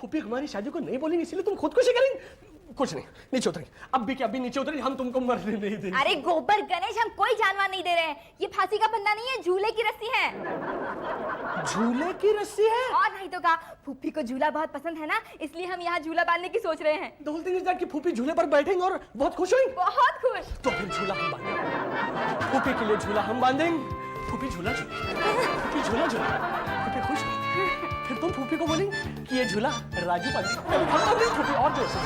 फूफी हमारी शादी को नहीं बोलेंगे इसलिए तुम खुदकुशी करेंगे? कुछ नहीं, नीचे उतरेंगे। अब भी क्या, अभी नीचे उतरेंगे, हम तुमको मरने नहीं देंगे। अरे गोबर गणेश, हम कोई जानवर नहीं दे रहे हैं। ये फांसी का फंदा नहीं है, झूले की रस्सी है। झूले की रस्सी है? और नहीं तो क्या, फूफी को झूला बहुत पसंद है ना, इसलिए हम यहाँ झूला बांधने की सोच रहे हैं। The whole thing is that कि फूफी झूले पर बैठेंगे और बहुत खुश होंगे। बहुत खुश। तो फिर झूला हम बांधेंगे, फूफी के लिए झूला हम बांधेंगे। फूफी झूला झूलेगी, फूफी झूला झूलेगी, फूफी खुश होगी। फिर तुम फूफी को बोलेंगे कि ये झूला राजू बांधेगी। फूफी और जोर से,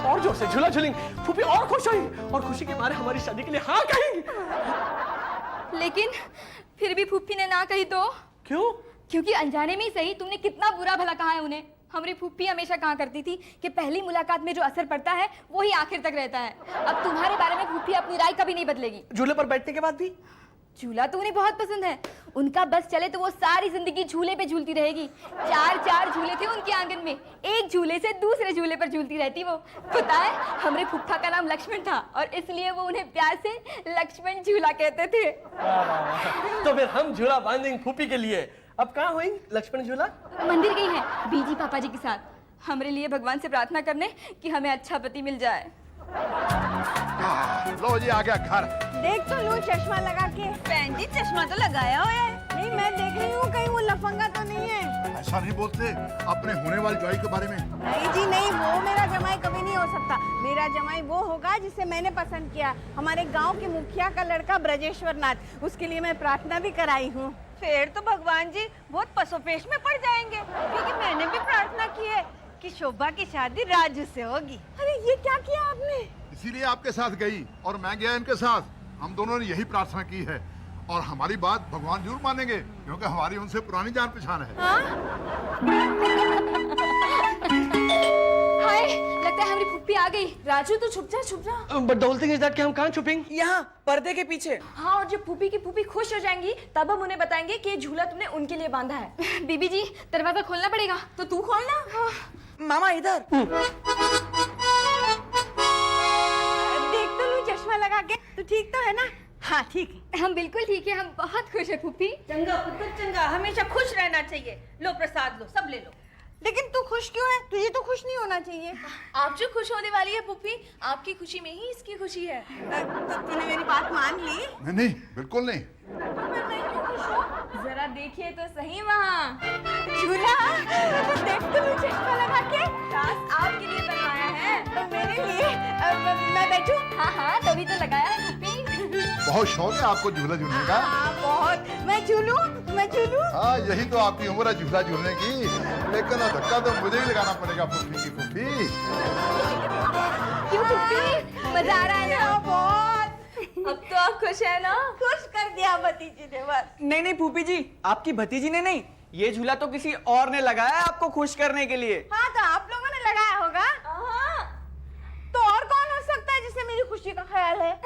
और जोर से झूला झूलेंगे। फूफी और खुश होगी और खुशी के मारे हमारी शादी के लिए हाँ कहेंगी। लेकिन फिर भी फूफी ने ना कही तो? क्यों? क्योंकि अनजाने में ही सही तुमने कितना बुरा भला कहा है उन्हें। हमारी फूफी हमेशा कहा करती थी कि पहली मुलाकात में जो असर पड़ता है वो ही आखिर तक रहता है। अब तुम्हारे बारे में फूफी अपनी राय कभी नहीं बदलेगी। झूले पर बैठने के बाद भी? झूला तो उन्हें बहुत पसंद है। उनका बस चले तो वो सारी जिंदगी झूले पे झूलती रहेगी। 4 झूले थे उनके आंगन में, एक झूले से दूसरे झूले पर झूलती रहती वो। पता है, हमारे फूफा का नाम लक्ष्मण था और इसलिए वो उन्हें प्यार से लक्ष्मण झूला कहते थे। तो फिर हम झूला बांधेंगे फूफी के लिए। अब कहाँ हुई लक्ष्मण झूला? मंदिर गई है बीजी पापा जी के साथ हमारे लिए भगवान से प्रार्थना करने कि हमें अच्छा पति मिल जाए। लो जी आ गया घर। देख तो लूं चश्मा लगा के। बहन जी चश्मा तो लगाया हुआ है। नहीं मैं देख रही हूँ कहीं वो लफंगा तो नहीं है। ऐसा नहीं बोलते अपने होने वाली जवाई के बारे में। नहीं जी नहीं, वो मेरा जमाई कभी नहीं हो सकता। मेरा जमाई वो होगा जिसे मैंने पसंद किया। हमारे गांव के मुखिया का लड़का ब्रजेश्वर नाथ, उसके लिए मैं प्रार्थना भी कराई हूँ। फिर तो भगवान जी बहुत पसोपेश में पड़ जाएंगे, क्योंकि मैंने भी प्रार्थना की है कि शोभा की शादी राजू से होगी। अरे ये क्या किया आपने? इसीलिए आपके साथ गई और मैं गया इनके साथ। हम दोनों ने यही प्रार्थना की है और हमारी बात भगवान जरूर मानेंगे, क्योंकि हमारी उनसे पुरानी जान पहचान है। हाय, लगता है हमारी फूफी आ गई। राजू तो छुप जा। But the whole thing is that कि हम कहाँ छुपेंगे? यहाँ पर्दे के पीछे। हाँ, और जब फूफी की फूफी खुश हो जाएंगी तब हम उन्हें बताएंगे कि ये झूला तुमने उनके लिए बांधा है। बीबी जी दरवाजा खोलना पड़ेगा। तो तू खोलना। हाँ। मामा इधर। देख तो लूं चश्मा लगा के, तो ठीक तो है ना? हाँ ठीक है। हम बिल्कुल ठीक है, हम बहुत खुश है फूफी। चंगा पुत्र चंगा, हमेशा खुश रहना चाहिए। लो प्रसाद लो, सब ले लो। लेकिन तू खुश क्यों है? तुझे तो खुश नहीं होना चाहिए। आप जो खुश होने वाली है फूफी, आपकी खुशी में ही इसकी खुशी है। तो तूने मेरी बात मान ली? नहीं बिल्कुल नहीं। मैं क्यों खुश हूँ? जरा देखिए तो सही वहाँ झूला। देख तो लूं चश्मा लगा के। खास आपके लिए बनवाया है। तो मेरे लिए मैं बैठूं? हाँ तभी तो लगाया है फूफी। बहुत शौक है आपको झूला झूलने का। हाँ बहुत। मैं झूलूं? हाँ यही तो आपकी उम्र है झूला झूलने की, लेकिन धक्का तो मुझे ही लगाना पड़ेगा फूफी की फूफी। क्यों फूफी, मजा आ रहा है ना? बहुत। अब तो आप खुश है ना? खुश कर दिया भतीजी ने बस। नहीं फूफी जी, आपकी भतीजी ने नहीं, ये झूला तो किसी और ने लगाया है आपको खुश करने के लिए। हाँ तो आप लोगों ने लगाया होगा। हाँ। तो और कौन हो सकता है जिसे मेरी खुशी का ख्याल है?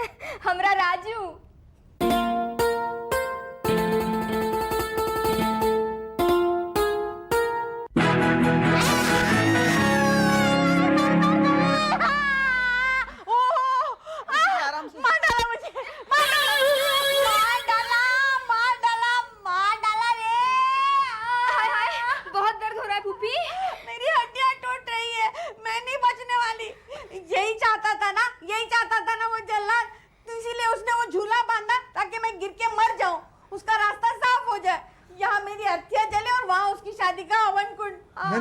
हमरा राजू।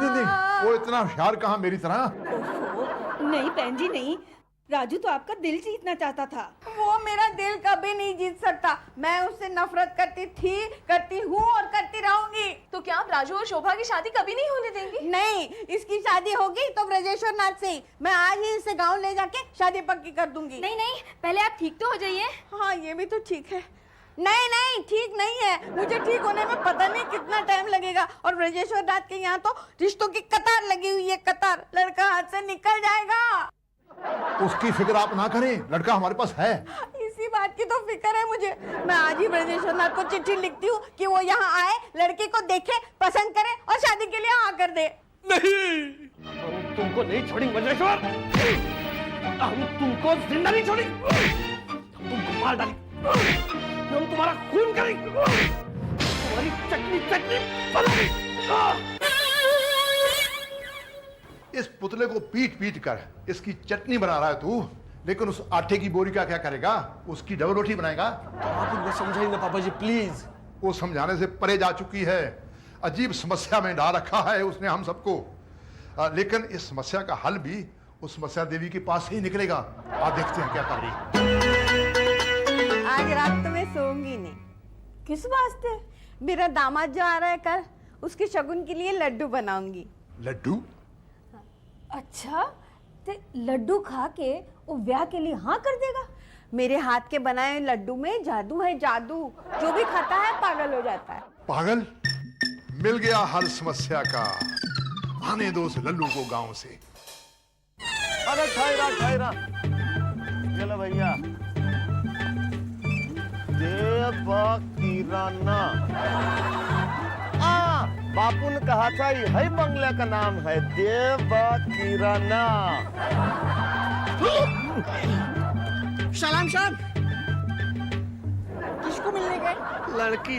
नहीं वो इतना होशियार कहाँ मेरी तरह। नहीं बहन जी नहीं, राजू तो आपका दिल जीतना चाहता था। वो मेरा दिल कभी नहीं जीत सकता। मैं उससे नफरत करती थी, करती हूँ और करती रहूंगी। तो क्या आप राजू और शोभा की शादी कभी नहीं होने देंगी? नहीं, इसकी शादी होगी तो ब्रजेश्वर नाथ से ही। मैं आज ही इसे गाँव ले जाके शादी पक्की कर दूंगी। नहीं, पहले आप ठीक तो हो जाइए। हाँ ये भी तो ठीक है। नहीं ठीक नहीं है, मुझे ठीक होने में पता नहीं कितना टाइम लगेगा। और ब्रजेश्वर नाथ के यहाँ तो रिश्तों की कतार लगी हुई है, कतार। लड़का हाथ से निकल जाएगा। उसकी फिक्र आप ना करें, लड़का हमारे पास है। इसी बात की तो फिक्र है मुझे। मैं आज ही ब्रजेश्वर नाथ को चिट्ठी लिखती हूँ कि वो यहाँ आए, लड़के को देखे, पसंद करे और शादी के लिए हाँ कर दे। नहीं, हम तुमको नहीं छोड़ेंगे ब्रजेश्वर। हम तुमको जिंदा नहीं छोड़ेंगे। तुमको मार डालेंगे, हम तुम्हारा खून करेंगे, तुम्हारी चटनी बनाएंगे। इस पुतले को पीट पीट कर इसकी चटनी बना रहा है तू, लेकिन उस आटे की बोरी का क्या करेगा? उसकी डबल रोटी बनाएगा? तो आप उनको समझाइए ना पापा जी प्लीज। वो समझाने से परे जा चुकी है, अजीब समस्या में डाल रखा है उसने हम सबको। लेकिन इस समस्या का हल भी उस समस्या देवी के पास ही निकलेगा। आप देखते हैं क्या कर रही है। आज रात तो मैं सोऊंगी नहीं। किस वास्ते? मेरा दामाद जो आ रहा है कल, उसके शगुन के लिए लड्डू बनाऊंगी। लड्डू? अच्छा ते लड्डू खा के वो ब्याह के लिए हाँ कर देगा? मेरे हाथ के बनाए हुए लड्डू में जादू है, जादू। जो भी खाता है पागल हो जाता है। पागल? मिल गया हल समस्या का। आने दो उस लल्लू को गांव से। अरे ठहरा चलो भैया। देवा किराना, बापू ने कहा था यही बंगले का नाम है, देवा किराना। सलाम साहब, किसको मिलने गए? लड़की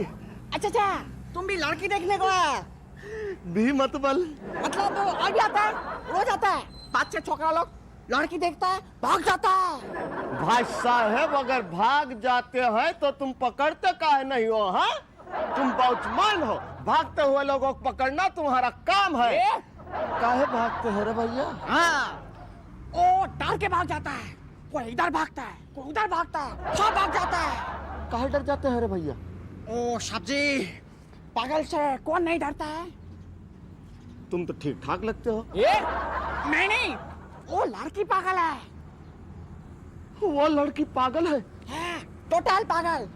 अच्छा, तुम भी लड़की देखने को आया? भी मत बल। मतलब तो आज भी आता है, रोज आता है। 5-6 छोकरा लोग लड़की देखता है, भाग जाता है। भाई साहब, अगर भाग जाते हैं तो तुम पकड़ते काहे नहीं हो? हाँ, तुम बहुचमान हो, भागते हुए लोगों को पकड़ना तुम्हारा काम है। काहे भागते हो रे भैया? हाँ, ओ डर के भाग जाता है। कोई इधर भागता है, कोई उधर भागता है, सब भाग जाता है। काहे डर जाते हो रे भैया? ओ सब्जी, पागल से कौन नहीं डरता है? तुम तो ठीक ठाक लगते हो। मैं नहीं, वो लड़की पागल है। वो लड़की पागल है? टोटल पागल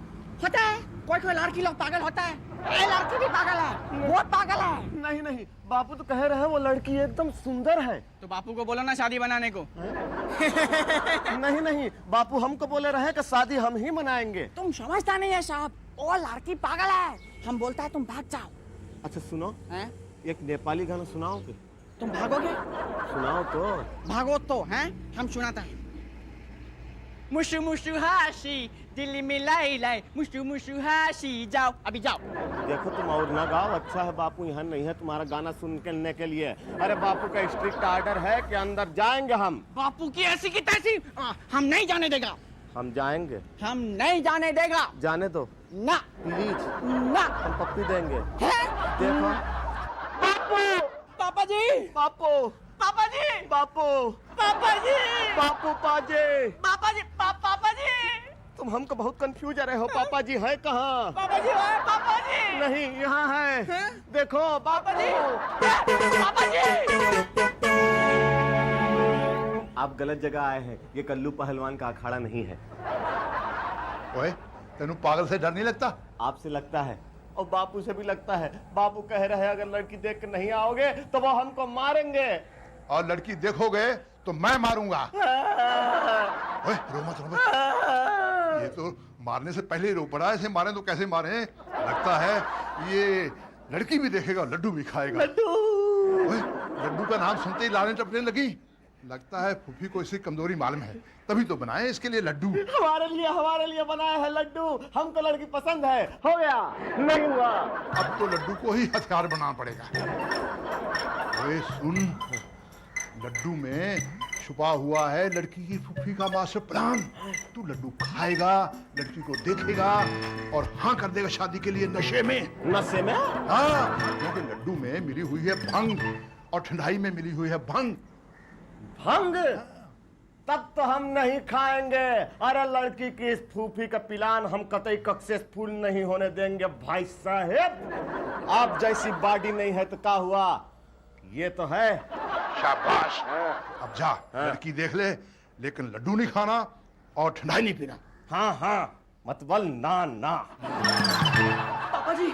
होता है। कोई लड़की लोग पागल होता है, ये लड़की भी पागल है, बहुत पागल है। नहीं, बापू तो कह रहे हैं वो लड़की एकदम सुंदर है। तो बापू को बोलो ना शादी बनाने को। नहीं, बापू हमको बोले रहे कि शादी हम ही मनाएंगे। तुम समझता नहीं है साहब, वो लड़की पागल है। हम बोलता है तुम भाग जाओ। अच्छा सुनो, हैं? एक नेपाली गाना सुनाओगे? तुम भागोगे? सुनाओ तो। भागो तो हैं, हम सुनाता है। मुशु मुशु हाशी दिल्ली में लाई लाई, मुशु मुशु हाशी, जाओ अभी जाओ। देखो तुम और ना गाओ, अच्छा है बापू यहाँ नहीं है तुम्हारा गाना सुनने के लिए। अरे बापू का स्ट्रिक्ट ऑर्डर है कि अंदर जाएंगे हम। बापू की ऐसी की तैसी हम नहीं जाने देगा। हम जाएंगे। हम नहीं जाने देगा। जाने दो ना प्लीज, ना। हम पप्पी देंगे। है? देखो पापा जी, बापू, पापा जी, बापू, पापा जी, बापू पाजे। पापा जी, पापा जी, तुम हमको बहुत कंफ्यूज रहे हो। पापा जी है कहाँ? पापा जी, पापा जी। नहीं यहाँ है। देखो पापा जी, बापू। पापा जी। आप गलत जगह आए हैं, ये कल्लू पहलवान का अखाड़ा नहीं है। ओए, तेनू पागल से डर नहीं लगता? आपसे लगता है और बापू से भी लगता है। बापू कह रहे हैं अगर लड़की देख कर नहीं आओगे तो वो हमको मारेंगे। और लड़की देखोगे तो मैं मारूंगा। ओए, रो मत। ये तो मारने से पहले ही रो पड़ा है। ऐसे मारे तो कैसे मारे? लगता है ये लड़की भी देखेगा, लड्डू भी खाएगा। ओए, लड्डू का नाम सुनते ही लाने टपकने लगी। लगता है फूफी को इसकी कमजोरी मालूम है, तभी तो बनाए इसके लिए लड्डू। हमारे लिए बनाया है लड्डू। हमको लड़की पसंद है। हो गया? नहीं हुआ? अब तो लड्डू को ही हथियार बनाना पड़ेगा। ओए सुन, लड्डू में छुपा हुआ है लड़की की फूफी का मास्टर प्लान। तू लड्डू खाएगा, लड़की को देखेगा और हाँ कर देगा शादी के लिए नशे में। नशे में? हाँ, क्योंकि लड्डू में मिली हुई है भंग और ठंडाई में मिली हुई है भंग। भंग? तब तो हम नहीं खाएंगे। अरे लड़की की इस फूफी का प्लान हम कतई सक्सेसफुल नहीं होने देंगे भाई साहब। आप जैसी बॉडी नहीं है तो क्या हुआ? ये तो है। शाबाश। अब जा, लड़की देख ले, लेकिन लड्डू नहीं खाना और ठंडाई नहीं पीना। हाँ, मतबल ना। पापा जी,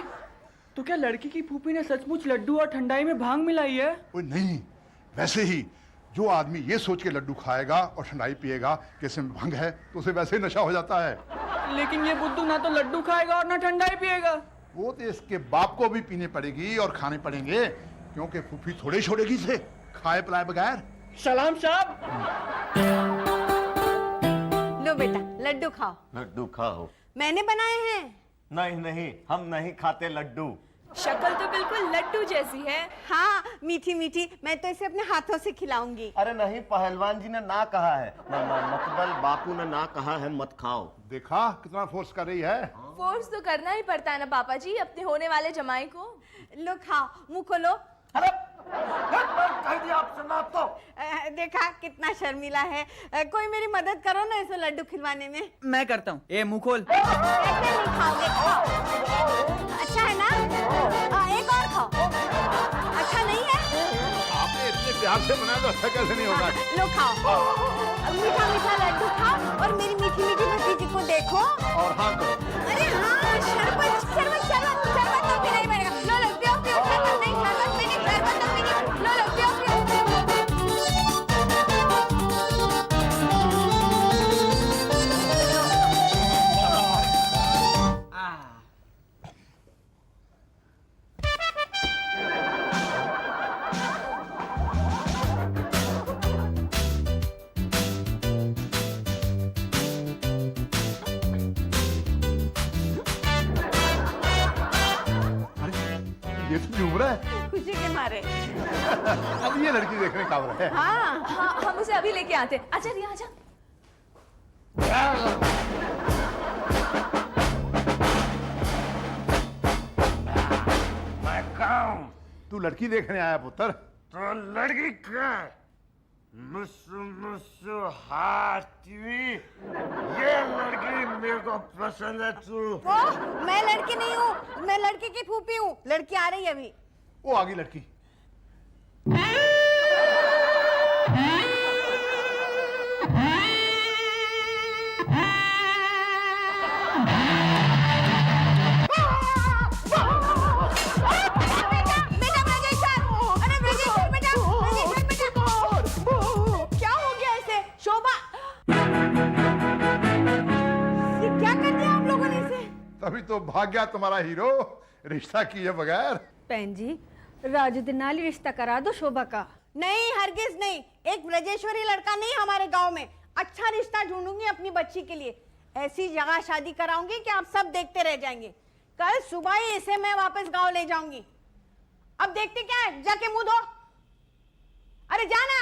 तो क्या लड़की की फूफी ने सचमुच लड्डू और ठंडाई में भांग मिलाई है? ओए नहीं, वैसे ही जो आदमी ये सोच के लड्डू खाएगा और ठंडाई पिएगा कि इसमें भंग है, तो उसे वैसे ही नशा हो जाता है। लेकिन ये बुद्धू ना तो लड्डू खाएगा और ना ठंडाई पिएगा। वो तो इसके बाप को भी पीने पड़ेगी और खाने पड़ेंगे, क्योंकि फूफी थोड़े छोड़ेगी इसे खाए पिलाए बगैर। सलाम साहब। लो बेटा, लड्डू खाओ। लड्डू खाओ। मैंने बनाए हैं। नहीं, हम नहीं खाते लड्डू। शक्ल तो बिल्कुल लड्डू जैसी है। हाँ मीठी मीठी, मैं तो इसे अपने हाथों से खिलाऊंगी। अरे नहीं, पहलवान जी ने ना कहा है, मतबल बापू ने ना कहा है मत खाओ। देखा कितना फोर्स कर रही है। फोर्स तो करना ही पड़ता है ना पापा जी, अपने होने वाले जमाई को। लो खाओ, मुंह खोलो। अरे कह दिया आपसे ना तो। देखा कितना शर्मीला है। कोई मेरी मदद करो ना इसे लड्डू खिलवाने में। मैं करता हूँ। ए मुंह खोल। ऐसे नहीं खाओगे, खाओ। अच्छा है ना? एक और खाओ। अच्छा नहीं है? आपने इतने प्यार से बनाया तो अच्छा कैसे नहीं होगा। लो खाओ, मीठा मीठा लड्डू खाओ और मेरी मीठी मीठी भतीजी को देखो। और हाँ करो। अरे हाँ, शरबत शरबत शरबत शरबत तो पीना ही पड़ेगा। लो लो पियो पियो, शरबत नहीं शरबत पीनी, शरबत तो पीनी। लो लो पियो पियो। ये तो झूम रहा है। खुशी के मारे। अब ये लड़की देखने का है। हाँ हाँ, हम उसे अभी लेके आते हैं। आजा रिया आजा। मैं कहूँ तू लड़की देखने आया पुत्र। तो लड़की क्या? मुसु मुसु हाथी, ये लड़की मेरे को पसंद है। तू ओह, मैं लड़की नहीं हूँ, मैं लड़की की फूफी हूँ। लड़की आ रही है अभी। वो आ गई लड़की। क्या हो गया इसे? शोभा, ये क्या कर दिया आप लोगों ने इसे? तभी तो भाग गया तुम्हारा हीरो, रिश्ता किए बगैर। बहन जी, राजू दिनाली रिश्ता करा दो शोभा का। नहीं, हरगिज नहीं। एक ब्रजेश्वरी लड़का नहीं हमारे गांव में। अच्छा रिश्ता ढूंढूंगी अपनी बच्ची के लिए। ऐसी जगह शादी कराऊंगी कि आप सब देखते रह जाएंगे। कल सुबह ही इसे मैं वापस गांव ले जाऊंगी। अब देखते क्या है, जाके मुंह धो। अरे जाना।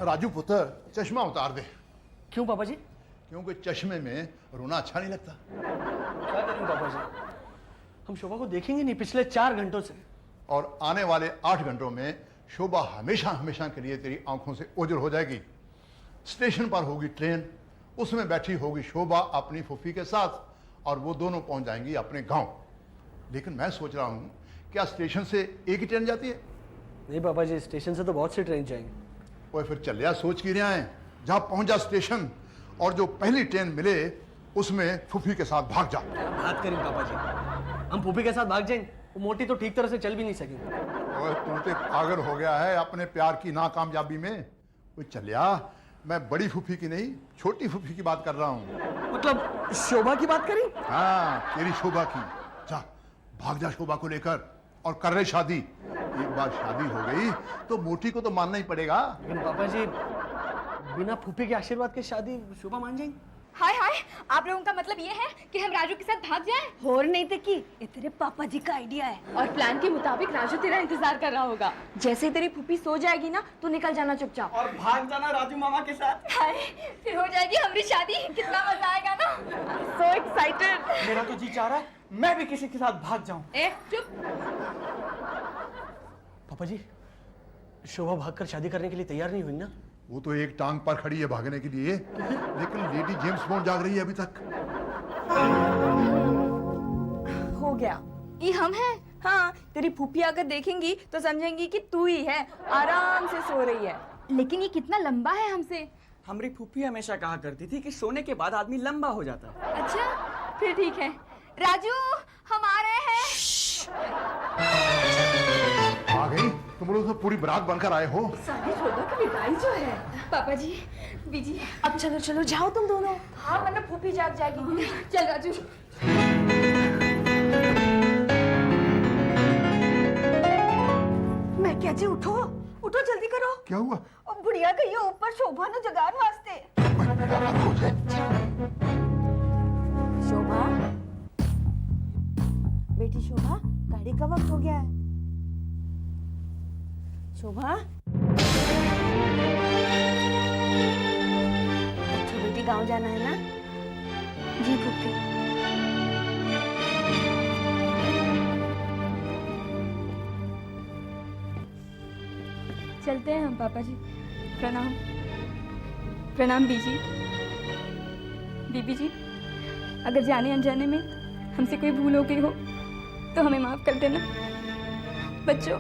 राजू पुत्र, चश्मा उतार दे। क्यों पापा जी? क्योंकि चश्मे में रोना अच्छा नहीं लगता। क्या करें पापा जी, हम शोभा को देखेंगे नहीं पिछले 4 घंटों से। और आने वाले 8 घंटों में शोभा हमेशा हमेशा के लिए तेरी आंखों से ओझल हो जाएगी। स्टेशन पर होगी ट्रेन, उसमें बैठी होगी शोभा अपनी फूफी के साथ, और वो दोनों पहुंच जाएंगी अपने गांव। लेकिन मैं सोच रहा हूं, क्या स्टेशन से एक ही ट्रेन जाती है? नहीं पापा जी, स्टेशन से तो बहुत से ट्रेन जाएंगे। और फिर चलिया सोच की रहा है, जहां पहुंच जा स्टेशन, और जो पहली ट्रेन मिले उसमें फूफी के साथ भाग जा। बात करें पापा जी, हम फूफी के साथ भाग जाएंगे। वो मोटी तो ठीक तरह से चल भी नहीं सकेंगे। और तू तो पागल हो गया है अपने प्यार की नाकामयाबी में। कोई चलिया, मैं बड़ी फूफी की नहीं, छोटी फूफी की बात कर रहा हूँ। मतलब शोभा की बात करी? हाँ, तेरी शोभा की। जा, भाग जा शोभा को लेकर और कर रहे शादी। एक बार शादी हो गई तो मोटी को तो मानना ही पड़ेगा। लेकिन पापा जी, बिना फूफी के आशीर्वाद के शादी शोभा मान जाएंगे? हाय हाय, आप लोगों का मतलब ये है कि हम राजू के साथ भाग जाएं? और नहीं तो की, ये तेरे पापा जी का आइडिया है। और प्लान के मुताबिक राजू तेरा इंतजार कर रहा होगा। जैसे ही तेरी फूफी सो जाएगी ना, तो निकल जाना चुपचाप। और भाग जाना राजू मामा के साथ। हाय, फिर हो जाएगी हमारी शादी। कितना मजा आएगा ना। So excited. मेरा तो जी चाह रहा है मैं भी किसी के साथ भाग जाऊं। ए चुप। पापा जी, शोभा भागकर शादी करने के लिए तैयार नहीं हुई ना? वो तो एक टांग पर खड़ी है भागने के लिए, लेकिन लेडी जेम्स बॉन्ड जाग रही है अभी तक। हो गया। ये हम हैं। हाँ, तेरी फूफी अगर देखेंगी तो समझेंगी कि तू ही है, आराम से सो रही है। लेकिन ये कितना लंबा है हमसे। हमारी फूफी हमेशा कहा करती थी कि सोने के बाद आदमी लंबा हो जाता है। अच्छा, फिर ठीक है। राजू, हम आ रहे हैं। आ गई? तुम लोग तो पूरी बारात बनकर आए हो। सारी शोभा की विदाई जो है। पापा जी, बीजी। अब चलो चलो जाओ तुम दोनों। हाँ, वरना फूफी जाग जाएगी। चल राजू। मैं क्या जी, उठो उठो, जल्दी करो। क्या हुआ? अब बुढ़िया गई है ऊपर शोभा ने जगान वास्ते। कुछ है? शोभा, शोभा गाड़ी का वक्त हो गया है। शोभा, अच्छा बेटी गांव जाना है ना? जी फूफी। चलते हैं हम पापा जी। प्रणाम। प्रणाम बीजी। बीबी जी, अगर जाने अनजाने में हमसे कोई भूल हो गई हो तो हमें माफ कर देना। बच्चों,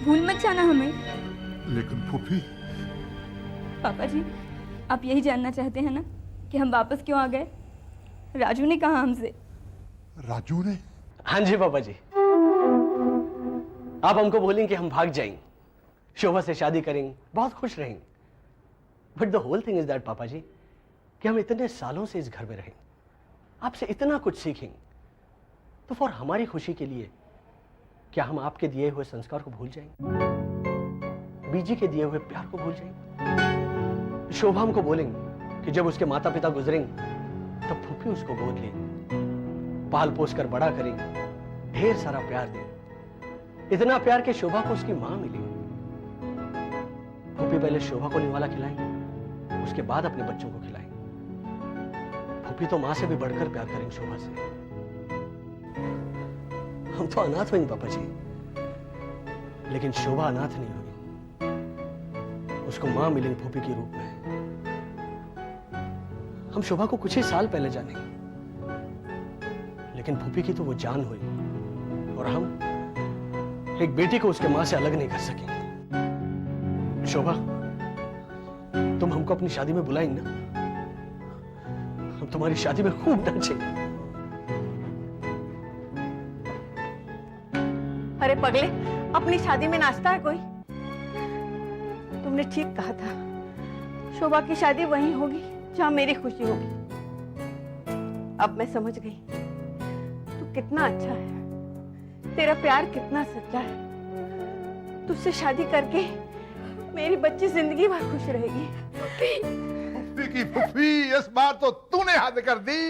भूल मत जाना हमें। लेकिन फूफी, पापा जी, आप यही जानना चाहते हैं ना कि हम वापस क्यों आ गए? राजू ने कहा हमसे। राजू ने? हाँ जी पापा जी, आप हमको बोलेंगे कि हम भाग जाएंगे, शोभा से शादी करेंगे, बहुत खुश रहेंगे। But the whole thing is that पापा जी कि हम इतने सालों से इस घर में रहेंगे, आपसे इतना कुछ सीखेंगे, तो फॉर हमारी खुशी के लिए क्या हम आपके दिए हुए संस्कार को भूल जाएंगे? बीजी के दिए हुए प्यार को भूल जाएंगे? शोभा हमको बोलेंगे कि जब उसके माता पिता गुजरेंगे तब फूफी उसको गोद लेंगे, पाल पोस कर बड़ा करेंगे, ढेर सारा प्यार देंगे, इतना प्यार कि शोभा को उसकी मां मिलेगी। फूफी पहले शोभा को निवाला खिलाएंगे, उसके बाद अपने बच्चों को खिलाएंगे। फूफी तो मां से भी बढ़कर प्यार करेंगे शोभा से। हम तो अनाथ हुए पापा जी, लेकिन शोभा अनाथ नहीं होगी, उसको मां मिलेंगे फूफी के रूप में। हम शोभा को कुछ ही साल पहले जानेंगे, लेकिन फूफी की तो वो जान हुई, और हम एक बेटी को उसके मां से अलग नहीं कर सकेंगे। शोभा, तुम हमको अपनी शादी में बुलाएंगे ना? हम तुम्हारी शादी में खूब नाचेंगे। अरे पगले, अपनी शादी में नाचता है कोई? तुमने ठीक कहा था, शोभा की शादी वहीं होगी जहां मेरी खुशी होगी। अब मैं समझ गई तू कितना अच्छा है, तेरा प्यार कितना सच्चा है। तुझसे शादी करके मेरी बच्ची जिंदगी भर खुश रहेगी। फूफी की फूफी, इस बार तो तूने हद कर दी।